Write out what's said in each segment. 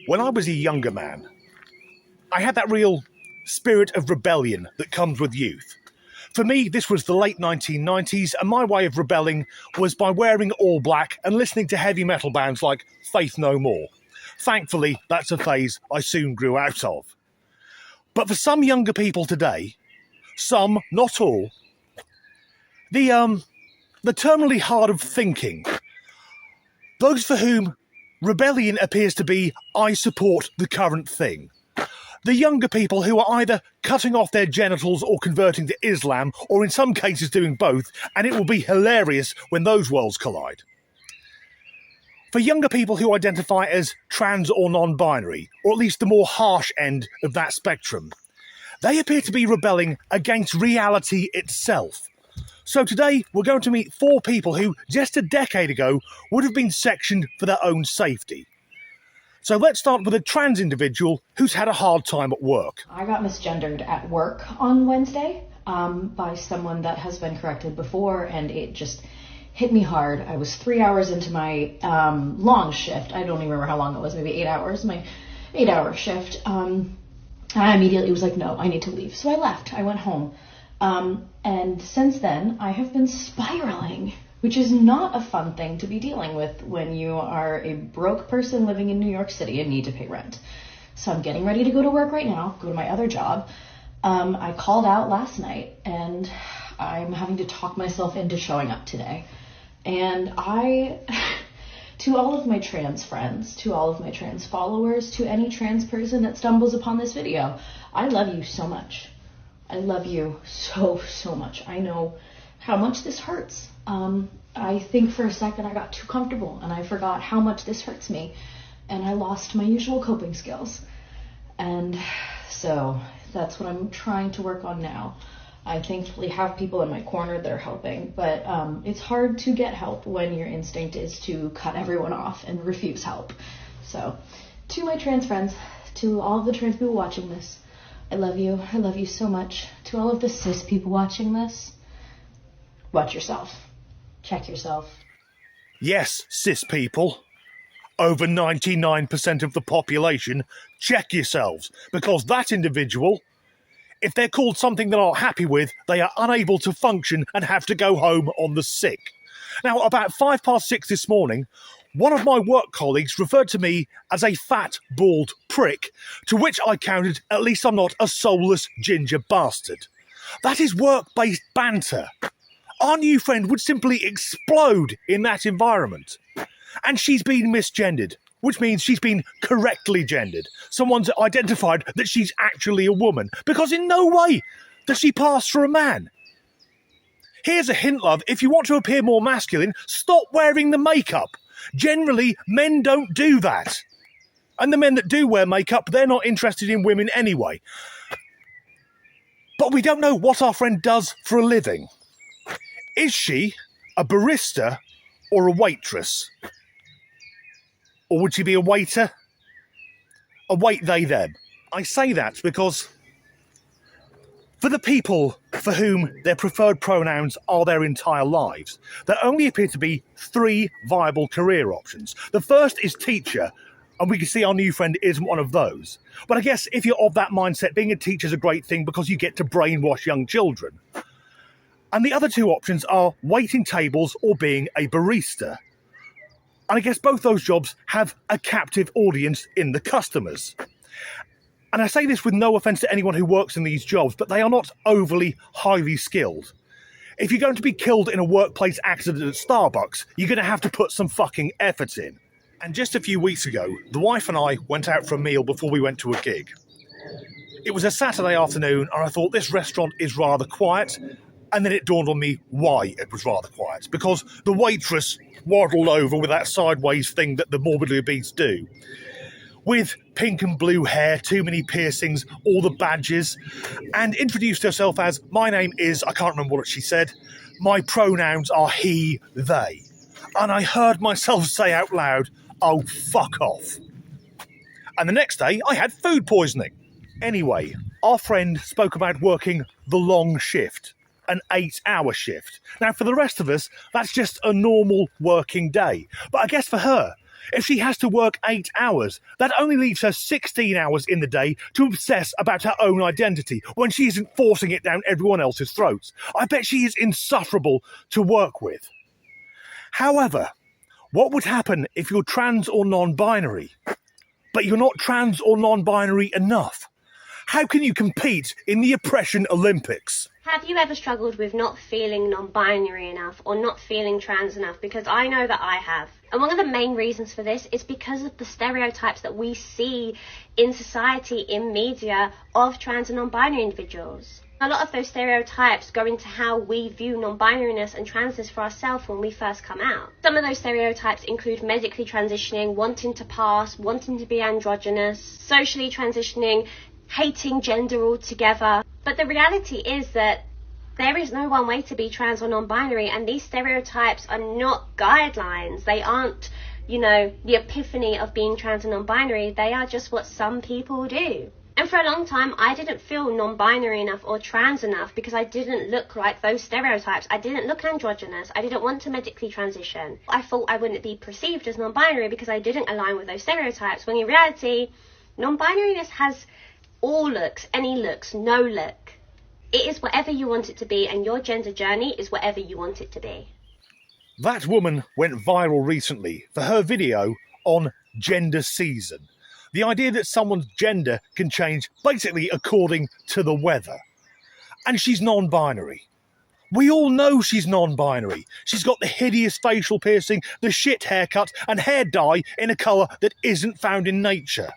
When I was a younger man, I had that real spirit of rebellion that comes with youth. For me, this was the late 1990s, and my way of rebelling was by wearing all black and listening to heavy metal bands like Faith No More. Thankfully, that's a phase I soon grew out of. But for some younger people today, some, not all, the terminally hard of thinking, those for whom rebellion appears to be, I support the current thing. The younger people who are either cutting off their genitals or converting to Islam, or in some cases doing both, and it will be hilarious when those worlds collide. For younger people who identify as trans or non-binary, or at least the more harsh end of that spectrum, they appear to be rebelling against reality itself. So today, we're going to meet 4 people who, just a decade ago, would have been sectioned for their own safety. So let's start with a trans individual who's had a hard time at work. I got misgendered at work on Wednesday by someone that has been corrected before, and it just hit me hard. I was 3 hours into my long shift. I don't even remember how long it was, maybe 8 hours, my 8-hour shift. I immediately was like, no, I need to leave. So I left. I went home. And since then, I have been spiraling, which is not a fun thing to be dealing with when you are a broke person living in New York City and need to pay rent. So I'm getting ready to go to work right now, go to my other job. I called out last night, and I'm having to talk myself into showing up today. And to all of my trans friends, to all of my trans followers, to any trans person that stumbles upon this video, I love you so much. I love you so, so much. I know how much this hurts. I think for a second I got too comfortable and I forgot how much this hurts me, and I lost my usual coping skills. And so that's what I'm trying to work on now. I thankfully have people in my corner that are helping, but it's hard to get help when your instinct is to cut everyone off and refuse help. So to my trans friends, to all of the trans people watching this, I love you. I love you so much. To all of the cis people watching this, watch yourself. Check yourself. Yes, cis people, over 99% of the population, check yourselves, because that individual, if they're called something they're not happy with, they are unable to function and have to go home on the sick. Now, about 6:05 this morning, one of my work colleagues referred to me as a fat, bald prick, to which I countered, at least I'm not a soulless ginger bastard. That is work-based banter. Our new friend would simply explode in that environment. And she's been misgendered, which means she's been correctly gendered. Someone's identified that she's actually a woman, because in no way does she pass for a man. Here's a hint, love. If you want to appear more masculine, stop wearing the makeup. Generally, men don't do that. And the men that do wear makeup, they're not interested in women anyway. But we don't know what our friend does for a living. Is she a barista or a waitress? Or would she be a waiter? A wait, they, them. I say that because for the people for whom their preferred pronouns are their entire lives, there only appear to be 3 viable career options. The first is teacher, and we can see our new friend isn't one of those. But I guess if you're of that mindset, being a teacher is a great thing because you get to brainwash young children. And the other 2 options are waiting tables or being a barista. And I guess both those jobs have a captive audience in the customers. And I say this with no offence to anyone who works in these jobs, but they are not overly highly skilled. If you're going to be killed in a workplace accident at Starbucks, you're going to have to put some fucking effort in. And just a few weeks ago, the wife and I went out for a meal before we went to a gig. It was a Saturday afternoon, and I thought this restaurant is rather quiet. And then it dawned on me why it was rather quiet. Because the waitress waddled over with that sideways thing that the morbidly obese do. With pink and blue hair, too many piercings, all the badges, and introduced herself as, my name is, I can't remember what she said, my pronouns are he, they. And I heard myself say out loud, oh, fuck off. And the next day, I had food poisoning. Anyway, our friend spoke about working the long shift. An 8-hour shift. Now, for the rest of us, that's just a normal working day. But I guess for her, If she has to work 8 hours, that only leaves her 16 hours in the day to obsess about her own identity when she isn't forcing it down everyone else's throats. I bet she is insufferable to work with. However, what would happen if you're trans or non-binary, but you're not trans or non-binary enough? How can you compete in the oppression Olympics? Have you ever struggled with not feeling non-binary enough or not feeling trans enough? Because I know that I have. And one of the main reasons for this is because of the stereotypes that we see in society, in media, of trans and non-binary individuals. A lot of those stereotypes go into how we view non-binariness and transness for ourselves when we first come out. Some of those stereotypes include medically transitioning, wanting to pass, wanting to be androgynous, socially transitioning, hating gender altogether. But the reality is that there is no one way to be trans or non-binary, and these stereotypes are not guidelines. They aren't, the epiphany of being trans and non-binary. They are just what some people do. And for a long time, I didn't feel non-binary enough or trans enough because I didn't look like those stereotypes. I didn't look androgynous. I didn't want to medically transition. I thought I wouldn't be perceived as non-binary because I didn't align with those stereotypes, when in reality, non-binariness has all looks, any looks, no look. It is whatever you want it to be, and your gender journey is whatever you want it to be. That woman went viral recently for her video on gender season. The idea that someone's gender can change basically according to the weather. And she's non-binary. We all know she's non-binary. She's got the hideous facial piercing, the shit haircut, and hair dye in a colour that isn't found in nature.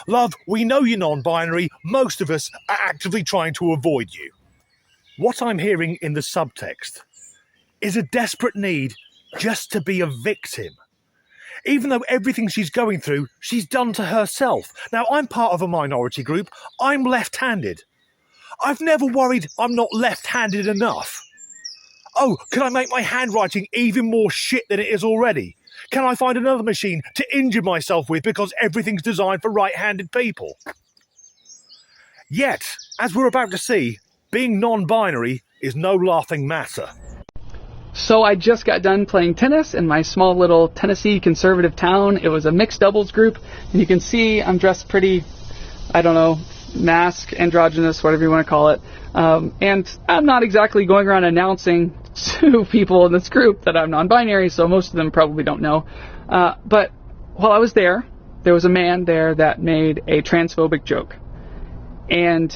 Love, we know you're non-binary. Most of us are actively trying to avoid you. What I'm hearing in the subtext is a desperate need just to be a victim. Even though everything she's going through, she's done to herself. Now, I'm part of a minority group. I'm left-handed. I've never worried I'm not left-handed enough. Oh, can I make my handwriting even more shit than it is already? Can I find another machine to injure myself with because everything's designed for right-handed people? Yet, as we're about to see, being non-binary is no laughing matter. So I just got done playing tennis in my small little Tennessee conservative town. It was a mixed doubles group, and you can see I'm dressed pretty, mask, androgynous, whatever you want to call it. And I'm not exactly going around announcing to people in this group that I'm non-binary, so most of them probably don't know. But while I was there was a man there that made a transphobic joke. And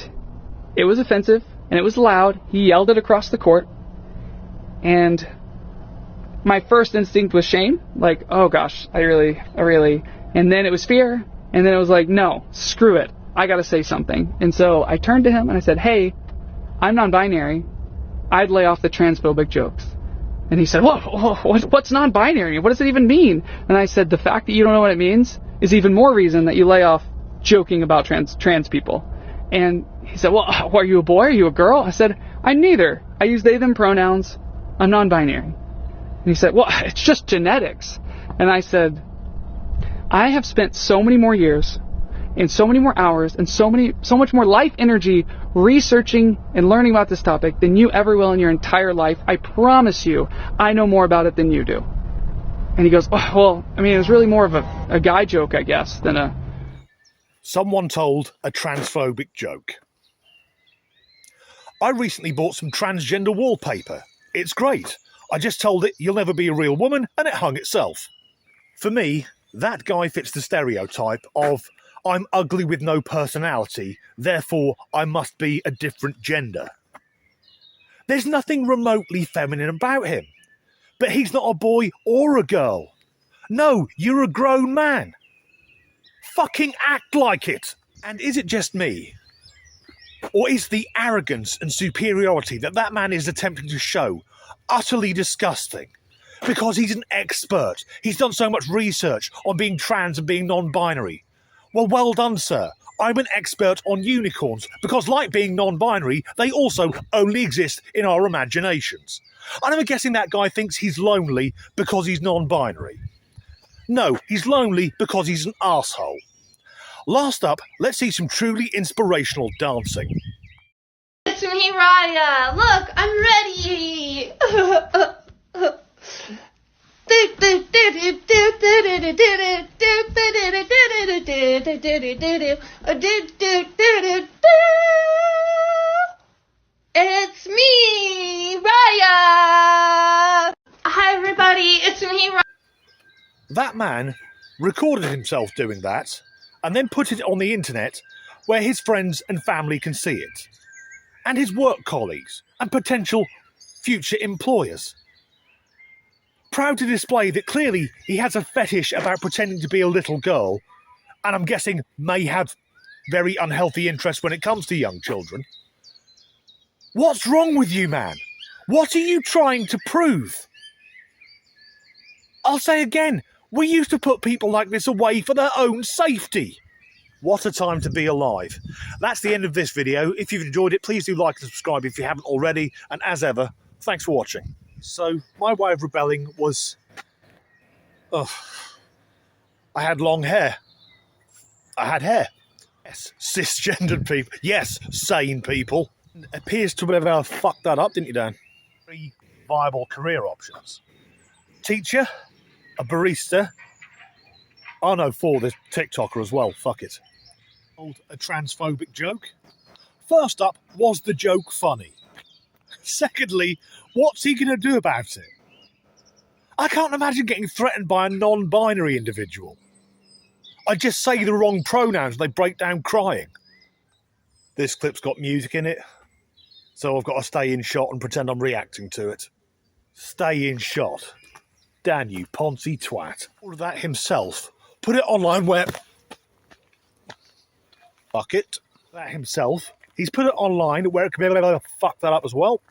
it was offensive, and it was loud. He yelled it across the court. And my first instinct was shame, like, oh gosh, I really, and then it was fear, and then it was like, no, screw it, I gotta say something. And so I turned to him and I said, hey, I'm non-binary, I'd lay off the transphobic jokes. And he said, what's non-binary? What does it even mean? And I said, the fact that you don't know what it means is even more reason that you lay off joking about trans people. And he said, well, are you a boy? Are you a girl? I said, I'm neither. I use they, them pronouns. I'm non-binary. And he said, well, it's just genetics. And I said, I have spent so many more years and so many more hours and so much more life energy researching and learning about this topic than you ever will in your entire life. I promise you, I know more about it than you do. And he goes, oh, well, it was really more of a guy joke, I guess, than a... Someone told a transphobic joke. I recently bought some transgender wallpaper. It's great. I just told it you'll never be a real woman, and it hung itself. For me, that guy fits the stereotype of I'm ugly with no personality, therefore I must be a different gender. There's nothing remotely feminine about him. But he's not a boy or a girl. No, you're a grown man. Fucking act like it. And is it just me? Or is the arrogance and superiority that man is attempting to show utterly disgusting? Because he's an expert. He's done so much research on being trans and being non-binary. Well done, sir. I'm an expert on unicorns because, like being non-binary, they also only exist in our imaginations. And I'm guessing that guy thinks he's lonely because he's non-binary. No, he's lonely because he's an arsehole. Last up, let's see some truly inspirational dancing. It's me, Raya. Look, I'm ready. It's me, Raya! Hi everybody, it's me, Raya. That man recorded himself doing that and then put it on the internet where his friends and family can see it, and his work colleagues and potential future employers. Proud to display that clearly he has a fetish about pretending to be a little girl, and I'm guessing may have very unhealthy interests when it comes to young children. What's wrong with you, man? What are you trying to prove? I'll say again, we used to put people like this away for their own safety. What a time to be alive. That's the end of this video. If you've enjoyed it, please do like and subscribe if you haven't already. And as ever, thanks for watching. So, my way of rebelling was... I had long hair. I had hair. Yes, cisgendered people. Yes, sane people. It appears to have fucked that up, didn't you, Dan? 3 viable career options. Teacher, a barista. Oh no, 4, there's TikToker as well, fuck it. A transphobic joke. First up, was the joke funny? Secondly, what's he going to do about it? I can't imagine getting threatened by a non-binary individual. I just say the wrong pronouns and they break down crying. This clip's got music in it, so I've got to stay in shot and pretend I'm reacting to it. Stay in shot. Dan, you poncy twat. All of that himself. Put it online where... Fuck it. That himself. He's put it online where it can be able to fuck that up as well.